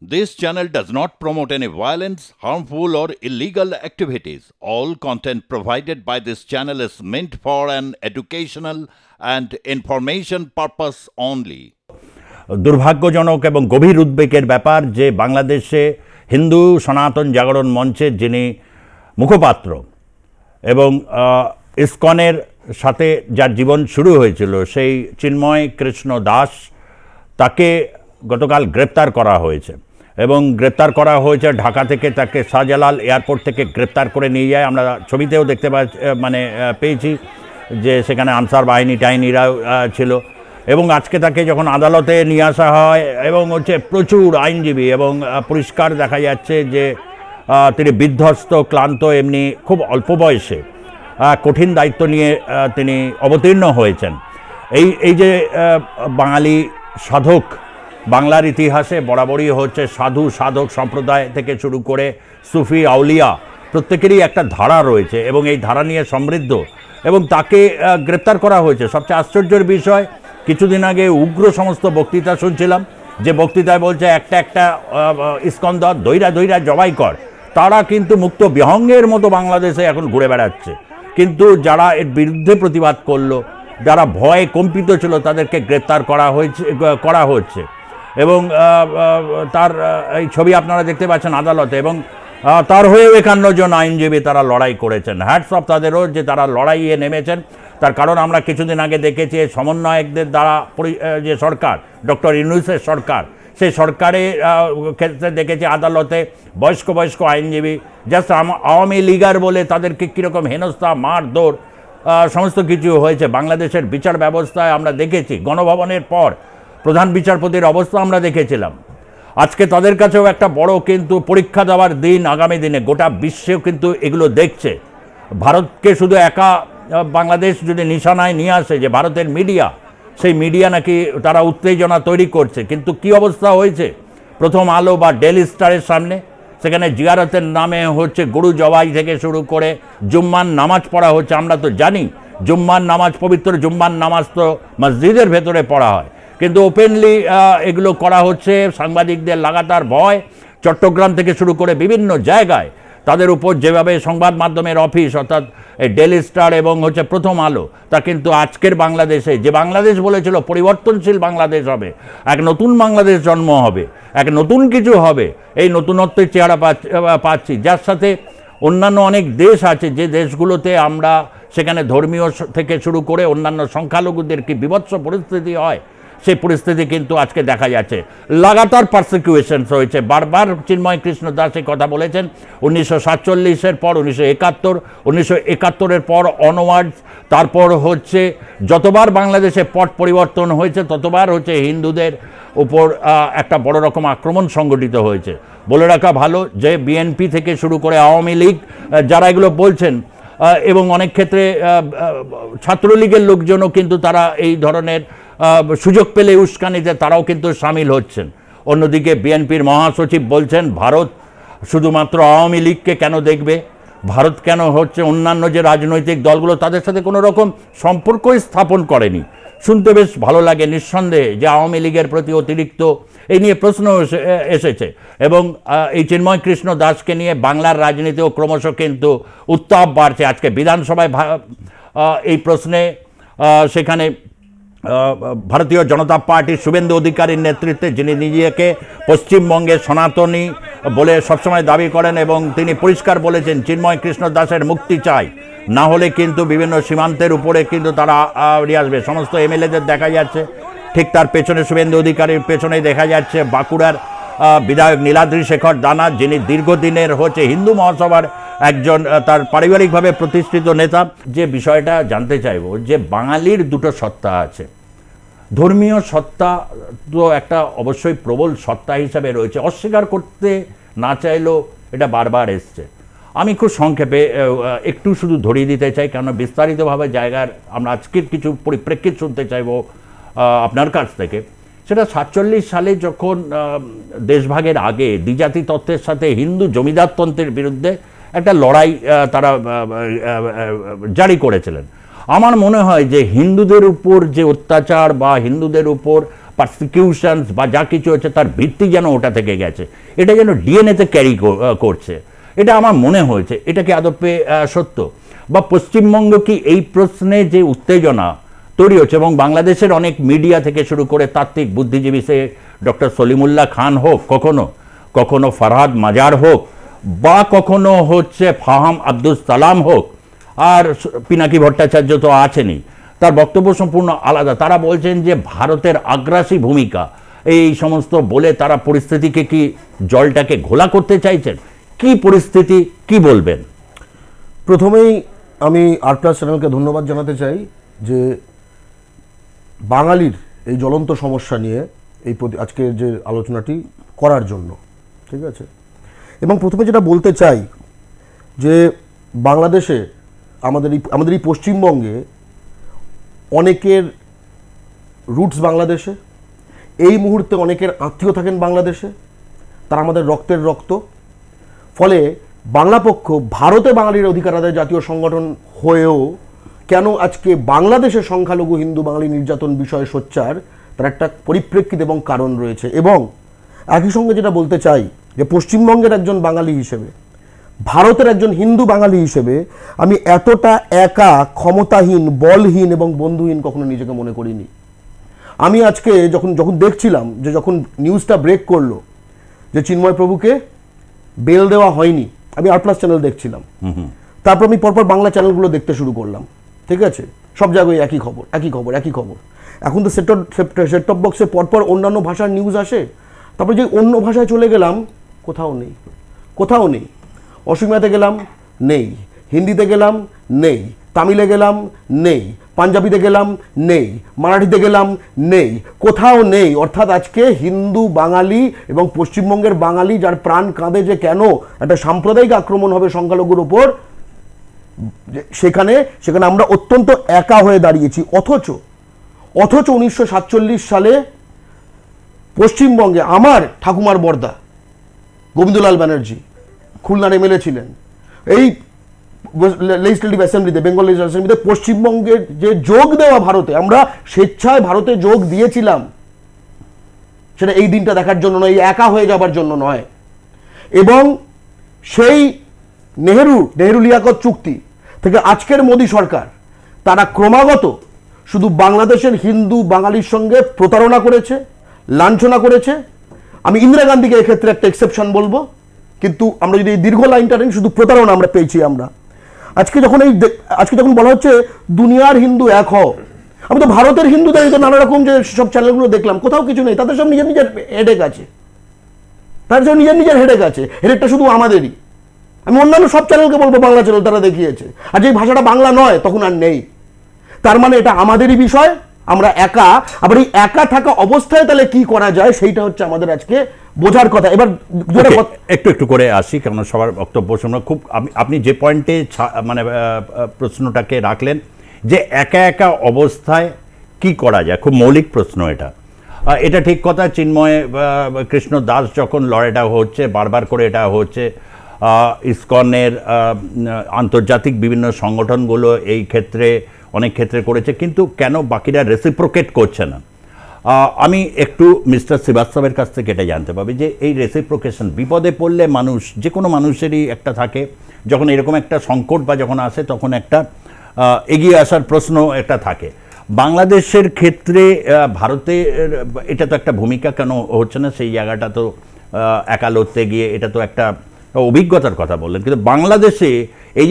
This channel does not promote any violence, harmful, or illegal activities. All content provided by this channel is meant for an educational and information purpose only. দুর্ভাগ্যজনক এবং গভীর উদ্বেগের ব্যাপার যে বাংলাদেশে হিন্দু সনাতন জাগরণ মঞ্চের যিনি মুখপাত্র এবং ইসকনের সাথে যার জীবন শুরু হয়েছিল সেই চিন্ময় কৃষ্ণ দাস তাকে গতকাল গ্রেপ্তার করা হয়েছে এবং গ্রেপ্তার করা হয়েছে ঢাকা থেকে। তাকে শাহজালাল এয়ারপোর্ট থেকে গ্রেপ্তার করে নিয়ে যায়। আমরা ছবিতেও দেখতে পেয়েছি যে সেখানে আনসার বাহিনীরাও ছিল এবং আজকে তাকে যখন আদালতে নিয়ে আসা হয় এবং প্রচুর আইনজীবী এবং পরিষ্কার দেখা যাচ্ছে যে তিনি বিধ্বস্ত ক্লান্ত, এমনি খুব অল্প বয়সে কঠিন দায়িত্ব নিয়ে তিনি অবতীর্ণ হয়েছেন। এই যে বাঙালি সাধক, বাংলার ইতিহাসে বরাবরই হচ্ছে সাধু সাধক সম্প্রদায় থেকে শুরু করে সুফি আউলিয়া প্রত্যেকেরই একটা ধারা রয়েছে এবং এই ধারা নিয়ে সমৃদ্ধ, এবং তাকে গ্রেপ্তার করা হয়েছে। সবচেয়ে আশ্চর্যের বিষয়, কিছুদিন আগে উগ্র সমস্ত বক্তৃতা শুনছিলাম, যে বক্তৃতায় বলছে একটা ইস্কন্দর দৈরা জবাই কর। তারা কিন্তু মুক্ত বিহঙ্গের মতো বাংলাদেশে এখন ঘুরে বেড়াচ্ছে, কিন্তু যারা এর বিরুদ্ধে প্রতিবাদ করলো, যারা ভয়ে কম্পিত ছিল, তাদেরকে গ্রেপ্তার করা হচ্ছে এবং তার এই ছবি আপনারা দেখতে পাচ্ছেন আদালতে, এবং তার হয়েও 51 জন আইনজীবী তারা লড়াই করেছেন। হ্যাটস অফ তাদেরও যে তারা লড়াইয়ে নেমেছেন। তার কারণ আমরা কিছুদিন আগে দেখেছি সমন্বয়কদের দ্বারা যে সরকার, ডক্টর ইউনূসের সরকার, সেই সরকারের ক্ষেত্রে দেখেছি আদালতে বয়স্ক আইনজীবী জাস্ট আওয়ামী লীগার বলে তাদেরকে কীরকম হেনস্থা, মারধর সমস্ত কিছু হয়েছে। বাংলাদেশের বিচার ব্যবস্থায় আমরা দেখেছি গণভবনের পর প্রধান বিচারপতির অবস্থা আমরা দেখেছিলাম। আজকে তাদের কাছেও একটা বড় কিন্তু পরীক্ষা দেওয়ার দিন আগামী দিনে। গোটা বিশ্বেও কিন্তু এগুলো দেখছে। ভারতকে শুধু একা বাংলাদেশ যদি নিশানায় নিয়ে আসে যে ভারতের মিডিয়া, সেই মিডিয়া নাকি তারা উত্তেজনা তৈরি করছে, কিন্তু কি অবস্থা হয়েছে প্রথম আলো বা ডেইলি স্টারের সামনে, সেখানে জিয়ারতের নামে গরু জবাই থেকে শুরু করে জুম্মার নামাজ পড়া হচ্ছে। আমরা তো জানি জুম্মার নামাজ, পবিত্র জুম্মার নামাজ তো মসজিদের ভেতরে পড়া হয়, কিন্তু ওপেনলি এগুলো করা হচ্ছে। সাংবাদিকদের লাগাতার ভয়, চট্টগ্রাম থেকে শুরু করে বিভিন্ন জায়গায় তাদের উপর যেভাবে সংবাদ মাধ্যমের অফিস অর্থাৎ ডেইলি স্টার এবং প্রথম আলো, তা কিন্তু আজকের বাংলাদেশে, যে বাংলাদেশ বলেছিল পরিবর্তনশীল বাংলাদেশ হবে, এক নতুন বাংলাদেশ জন্ম হবে, এক নতুন কিছু হবে, এই নতুনত্বের চেহারা পাচ্ছি। যার সাথে অন্যান্য অনেক দেশ আছে, যে দেশগুলোতে আমরা সেখানে ধর্মীয় থেকে শুরু করে অন্যান্য সংখ্যালঘুদের কি বিভৎস পরিস্থিতি হয়, সেই পরিস্থিতি কিন্তু আজকে দেখা যাচ্ছে। লাগাতার পারসিকিউশন হয়েছে। বারবার চিন্ময় কৃষ্ণ দাস কথা বলেছেন 1947-এর পর 1971-এর পর অনওয়ার্ডস, তারপর যতবার বাংলাদেশে পট পরিবর্তন হয়েছে ততবার হিন্দুদের উপর একটা বড় রকম আক্রমণ সংগঠিত হয়েছে। বলে রাখা ভালো যে বিএনপি থেকে শুরু করে আওয়ামী লীগ যারা এগুলো বলছেন, এবং অনেক ক্ষেত্রে ছাত্রলীগের লোকজনও কিন্তু তারা এই ধরনের সুযোগ পেলে উস্কানিতে তারাও কিন্তু সামিল হচ্ছেন। অন্যদিকে বিএনপির মহাসচিব বলছেন ভারত শুধুমাত্র আওয়ামী লীগকে কেন দেখবে, ভারত কেন অন্যান্য যে রাজনৈতিক দলগুলো তাদের সাথে কোনো রকম সম্পর্কই স্থাপন করেনি। শুনতে বেশ ভালো লাগে। নিঃসন্দেহে যে আওয়ামী লীগের প্রতি অতিরিক্ত এই নিয়ে প্রশ্ন এসেছে, এবং এই চিন্ময় কৃষ্ণ দাসকে নিয়ে বাংলার রাজনীতিও ক্রমশ কিন্তু উত্তাপ বাড়ছে। আজকে বিধানসভায় এই প্রশ্নে সেখানে ভারতীয় জনতা পার্টির শুভেন্দু অধিকারীর নেতৃত্বে, যিনি নিজেকে পশ্চিমবঙ্গের সনাতনী বলে সবসময় দাবি করেন, এবং তিনি পরিষ্কার বলেছেন চিন্ময় কৃষ্ণ দাসের মুক্তি চাই, না হলে কিন্তু বিভিন্ন সীমান্তের উপরে কিন্তু তারা উড়ে আসবে। সমস্ত এমএলএদের দেখা যাচ্ছে, ঠিক তার পেছনে শুভেন্দু অধিকারীর পেছনেই দেখা যাচ্ছে বাঁকুড়ার বিধায়ক নীলাদ্রি শেখর দানা, যিনি দীর্ঘদিনের হিন্দু মহাসভার একজন তার পারিবারিকভাবে প্রতিষ্ঠিত নেতা। যে বিষয়টা জানতে চাইব যে বাঙালির দুটো সত্তা আছে। ধর্মীয় সত্তা তো একটা অবশ্যই প্রবল সত্তা হিসাবে রয়েছে, অস্বীকার করতে না চাইলেও এটা বারবার এসছে। আমি খুব সংক্ষেপে একটু শুধু ধরিয়ে দিতে চাই, কেন বিস্তারিতভাবে জায়গার আমরা আজকের কিছু পরিপ্রেক্ষিত শুনতে চাইব আপনার কাছ থেকে। সেটা 47 সালে যখন দেশভাগের আগে দ্বিজাতি তত্ত্বের সাথে হিন্দু জমিদারতন্ত্রের বিরুদ্ধে একটা লড়াই তারা জারি করেছিলেন। আমার মনে হয় যে হিন্দুদের উপর যে অত্যাচার বা হিন্দুদের উপর পারসিকিউশনস বা যা কিছু হচ্ছে তার ভিত্তি যেন ওটা থেকে গেছে, এটা যেন ডিএনএতে ক্যারি করছে, এটা আমার মনে হয়েছে। এটা কি আদপে সত্য? বা পশ্চিমবঙ্গ কি এই প্রশ্নে যে উত্তেজনা তৈরি হচ্ছে, এবং বাংলাদেশের অনেক মিডিয়া থেকে শুরু করে তাত্ত্বিক বুদ্ধিজীবী, সে ডক্টর সলিমুল্লাহ খান হোক, কখনো ফরহাদ মাজার হোক, বা কখনো হচ্ছে ফাহাম আব্দুল সালাম হোক, আর পিনাকি ভট্টাচার্য তো আছেনই, তার বক্তব্য সম্পূর্ণ আলাদা। তারা বলছেন যে ভারতের আগ্রাসী ভূমিকা, এই সমস্ত বলে তারা পরিস্থিতিকে কি জলটাকে ঘোলা করতে চাইছেন। কি পরিস্থিতি, কি বলবেন? প্রথমেই আমি আর+ চ্যানেলকে ধন্যবাদ জানাতে চাই যে বাঙালির এই জ্বলন্ত সমস্যা নিয়ে এই আজকে যে আলোচনাটি করার জন্য, ঠিক আছে। এবং প্রথমে যেটা বলতে চাই যে বাংলাদেশে আমাদের এই পশ্চিমবঙ্গে অনেকের রুটস বাংলাদেশে, এই মুহূর্তে অনেকের আত্মীয় থাকেন বাংলাদেশে, তারা আমাদের রক্তের রক্ত। ফলে বাংলা পক্ষ ভারতে বাঙালির অধিকার আদায় জাতীয় সংগঠন হয়েও কেন আজকে বাংলাদেশের সংখ্যালঘু হিন্দু বাঙালি নির্যাতন বিষয়ে সোচ্চার, তার একটা পরিপ্রেক্ষিত এবং কারণ রয়েছে। এবং একই সঙ্গে যেটা বলতে চাই যে পশ্চিমবঙ্গের একজন বাঙালি হিসেবে, ভারতের একজন হিন্দু বাঙালি হিসেবে আমি এতটা একা, ক্ষমতাহীন, বলহীন এবং বন্ধুহীন কখনো নিজেকে মনে করিনি। আমি আজকে যখন দেখছিলাম যে যখন নিউজটা ব্রেক করলো যে চিন্ময় প্রভুকে বেল দেওয়া হয়নি, আমি আর+ চ্যানেল দেখছিলাম, তারপর আমি পরপর বাংলা চ্যানেলগুলো দেখতে শুরু করলাম, ঠিক আছে। সব জায়গায় একই খবর। এখন তো সেটটপ বক্সে পরপর অন্যান্য ভাষার নিউজ আসে, তারপরে যে অন্য ভাষায় চলে গেলাম, কোথাও নেই। অসমীয়াতে গেলাম, নেই। হিন্দিতে গেলাম, নেই। তামিলে গেলাম, নেই। পাঞ্জাবিতে গেলাম, নেই। মারাঠিতে গেলাম, নেই। কোথাও নেই। অর্থাৎ আজকে হিন্দু বাঙালি এবং পশ্চিমবঙ্গের বাঙালি যার প্রাণ কাঁদে যে কেন একটা সাম্প্রদায়িক আক্রমণ হবে সংখ্যালঘুর ওপর, সেখানে আমরা অত্যন্ত একা হয়ে দাঁড়িয়েছি। অথচ 1947 সালে পশ্চিমবঙ্গে আমার ঠাকুমার বর্দা গোবিন্দলাল ব্যানার্জি খুলনার এমএলএ ছিলেন। এই লেজিসলেটিভ অ্যাসেম্বলিতে, বেঙ্গল লেজিসলেটিভ অ্যাসেম্বলিতে পশ্চিমবঙ্গের যে যোগ দেওয়া ভারতে, আমরা স্বেচ্ছায় ভারতে যোগ দিয়েছিলাম, সেটা এই দিনটা দেখার জন্য নয়, এই একা হয়ে যাবার জন্য নয়। এবং সেই নেহেরু লিয়াকত চুক্তি থেকে আজকের মোদী সরকার, তারা ক্রমাগত শুধু বাংলাদেশের হিন্দু বাঙালির সঙ্গে প্রতারণা করেছে, লাঞ্ছনা করেছে। আমি ইন্দিরা গান্ধীকে এক্ষেত্রে একটা এক্সেপশন বলবো, কিন্তু আমরা যদি এই দীর্ঘ লাইনটা নেই, শুধু প্রতারণা আমরা পেয়েছি। আমরা আজকে যখন বলা হচ্ছে দুনিয়ার হিন্দু এক হও, আমি তো ভারতের হিন্দুদের নানা রকম যে সব চ্যানেলগুলো দেখলাম, কোথাও কিছু নেই। তাদের সব নিজের হেডেক আছে, হেডেকটা শুধু আমাদেরই। আমি অন্যান্য সব চ্যানেলকে বলবো, বাংলা চ্যানেল তারা দেখিয়েছে, আর যে ভাষাটা বাংলা নয় তখন আর নেই। তার মানে এটা আমাদেরই বিষয়, আমরা একা। আবার এই একা থাকা অবস্থায় তাহলে কি করা যায়, সেইটা হচ্ছে আমাদের আজকে বোঝার কথা। এবার একটু করে আসি, কারণ সবার বক্তব্য শোনা খুব, আপনি যে পয়েন্টে মানে প্রশ্নটাকে রাখলেন যে একা অবস্থায় কি করা যায়, খুব মৌলিক প্রশ্ন এটা ঠিক কথা। চিন্ময় কৃষ্ণ দাস যখন লড়াইটা হচ্ছে, বারবার করে এটা হচ্ছে, ইসকনের আন্তর্জাতিক বিভিন্ন সংগঠনগুলো এই ক্ষেত্রে অনেক ক্ষেত্রে করেছে, কিন্তু কেন বাকিরা রেসিপ্রোকেট করছে না? আমি একটু মিস্টার শ্রীবাস্তবের কাছ থেকে এটা জানতে পারি যে এই রেসিপ্রোকেশন, বিপদে পড়লে মানুষ, যে কোনো মানুষেরই একটা থাকে, যখন এরকম একটা সংকট বা যখন আসে তখন একটা এগিয়ে আসার প্রশ্ন একটা থাকে। বাংলাদেশের ক্ষেত্রে ভারতে এটা তো একটা ভূমিকা কেন হচ্ছে না, সেই জায়গাটা তো একা লড়তে গিয়ে, এটা তো একটা অভিজ্ঞতার কথা বললেন, কিন্তু বাংলাদেশে এই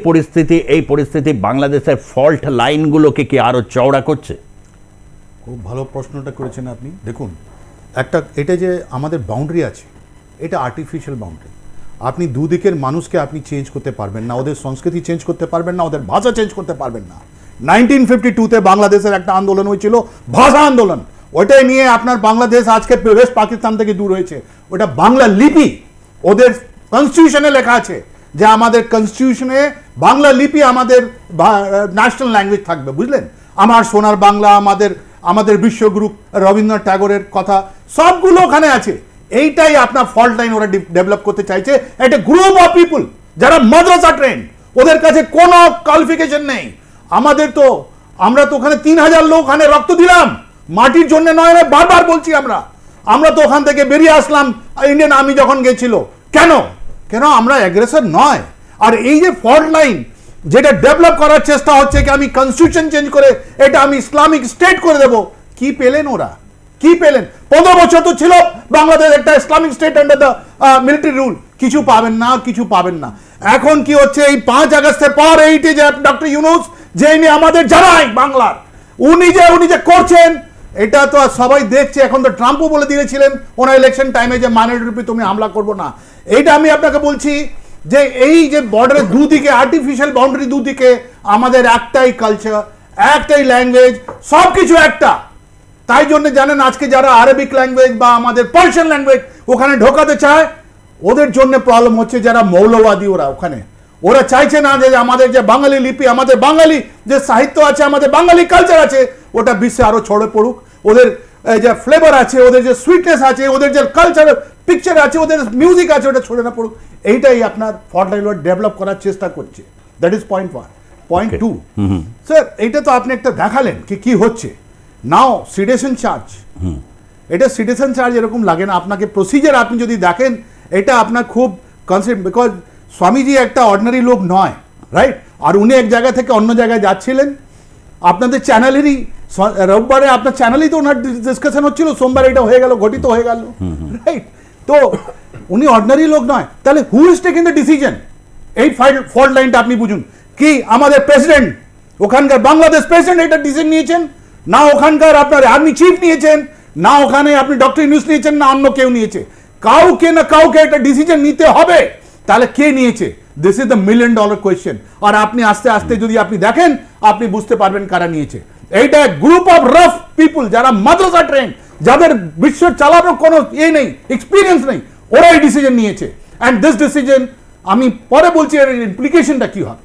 পরিস্থিতি বাংলাদেশের ফল্ট লাইনগুলোকে কি আরো চওড়া করছে? খুব ভালো প্রশ্নটা করেছেন আপনি। দেখুন, এটা যে আমাদের বাউন্ডারি আছে, এটা আর্টিফিশিয়াল বাউন্ডারি। আপনি দুদিকের মানুষকে আপনি চেঞ্জ করতে পারবেন না, ওদের সংস্কৃতি চেঞ্জ করতে পারবেন না, ওদের ভাষা চেঞ্জ করতে পারবেন না। 1952-তে বাংলাদেশের একটা আন্দোলন হয়েছিল, ভাষা আন্দোলন। ওইটাই নিয়ে আপনার বাংলাদেশ আজকে ওয়েস্ট পাকিস্তান থেকে দূর হয়েছে। ওটা বাংলা লিপি, ওদের কনস্টিটিউশনে লেখা আছে যে আমাদের কনস্টিটিউশনে বাংলা লিপি আমাদের ন্যাশনাল ল্যাঙ্গুয়েজ থাকবে, বুঝলেন? আমার সোনার বাংলা, আমাদের বিশ্বগুরু রবীন্দ্রনাথ ট্যাগোরের কথা সবগুলো ওখানে আছে। এইটাই আপনার ফল্ট লাইন ওরা ডেভেলপ করতে চাইছে। একটা গ্রুপ অফ পিপুল যারা মাদ্রাসা ট্রেন্ড, ওদের কাছে কোনো কোয়ালিফিকেশন নেই। আমরা তো ওখানে 3000 লোক ওখানে রক্ত দিলাম, মাটির জন্য নয়, বারবার বলছি আমরা তো ওখান থেকে বেরিয়ে আসলাম ইন্ডিয়ান আর্মি যখন গেছিল। কেন আমরা অ্যাগ্রেসর নয়। আর এই যে ফল্ট লাইন যেটা ডেভেলপ করার চেষ্টা হচ্ছে কি আমি কনস্টিটিউশন চেঞ্জ করে এটা আমি ইসলামিক স্টেট করে দেব, কি পেলেন ওরা? কি পেলেন? 15 বছর তো ছিল বাংলাদেশ একটা Islamic state under the military rule, কিছু পাবেন না। এখন কি হচ্ছে এই 5 আগস্টের পর এইটি যে ডক্টর ইউনূস যে আমাদের জানাই বাংলার উনি যে করছেন এটা তো সবাই দেখছে। এখন তো ট্রাম্পও বলে দিয়েছিলেন ওনার ইলেকশন টাইমে যে মাইনরিটির উপর তুমি হামলা করবো না। এইটা আমি আপনাকে বলছি যে এই যে বর্ডারের দুদিকে আর্টিফিশিয়াল বাউন্ডারি দুদিকে আমাদের একটাই কালচার, একটাই ল্যাঙ্গুয়েজ, সব কিছু একটা। তাই জন্য জানেন আজকে যারা আরবিক ল্যাঙ্গুয়েজ বা আমাদের পার্সিয়ান ল্যাঙ্গুয়েজ ওখানে ঢোকাতে চায় ওদের জন্য প্রবলেম হচ্ছে। যারা মৌলবাদী ওরা চাইছে না যে আমাদের যে বাঙালি লিপি, আমাদের বাঙালি যে সাহিত্য আছে, আমাদের বাঙালি কালচার আছে ওটা বিশ্বে আরো ছড়ে পড়ুক। ওদের যে ফ্লেভার আছে, ওদের যে সুইটনেস আছে, ওদের যে কালচার পিকচার আছে, ওদের মিউজিক আছে, ওটা ছড়ে না পড়ুক। এইটাই আপনার ফল্ট লাইন ডেভেলপ করার চেষ্টা করছে। That is point 1। Point 2, sir এইটা তো আপনি একটা দেখালেন কি হচ্ছে। নাও সিটিজেন চার্জ, এটা সিটিজেন চার্জ এরকম লাগে না আপনাকে। প্রসিজার আপনি যদি দেখেন এটা আপনার খুব কনসেপ্ট, বিকজ স্বামীজি একটা অর্ডিনারি লোক নয়, রাইট? আর উনি এক জায়গা থেকে অন্য জায়গায় যাচ্ছিলেন, আপনাদের চ্যানেলেরই রোববারে আপনার চ্যানেলেই তো ওনার ডিসকাশন হচ্ছিল, সোমবার এটা হয়ে গেল, ঘটিত হয়ে গেল, রাইট? তো উনি অর্ডিনারি লোক নয়, তাহলে who is taking the decision? এই ফল্ট লাইনটা আপনি বুঝুন। কি আমাদের প্রেসিডেন্ট, ওখানকার বাংলাদেশ প্রেসিডেন্ট এটা ডিসিশন নিয়েছেন না, ওখানকার আপনার আর্মি চিফ নিয়েছেন না, ওখানে আপনি ডক্টর ইউনূস নিয়েছেন না, অন্য কেউ নিয়েছে? কাউকে না কাউকে একটা ডিসিশন নিতে হবে। তাহলে কে নিয়েছে? This is the $1 million question. আর আপনি আস্তে আস্তে যদি আপনি দেখেন আপনি বুঝতে পারবেন কারা নিয়েছে। এইটা গ্রুপ অফ রাফ পিপুল যারা মাদ্রাসা ট্রেন, যাদের বিশ্ব চালানোর কোনো নেই, এক্সপিরিয়েন্স নেই, ওরা এই ডিসিশন নিয়েছে। অ্যান্ড দিস ডিসিশন আমি পরে বলছি এর ইমপ্লিকেশনটা কি হবে।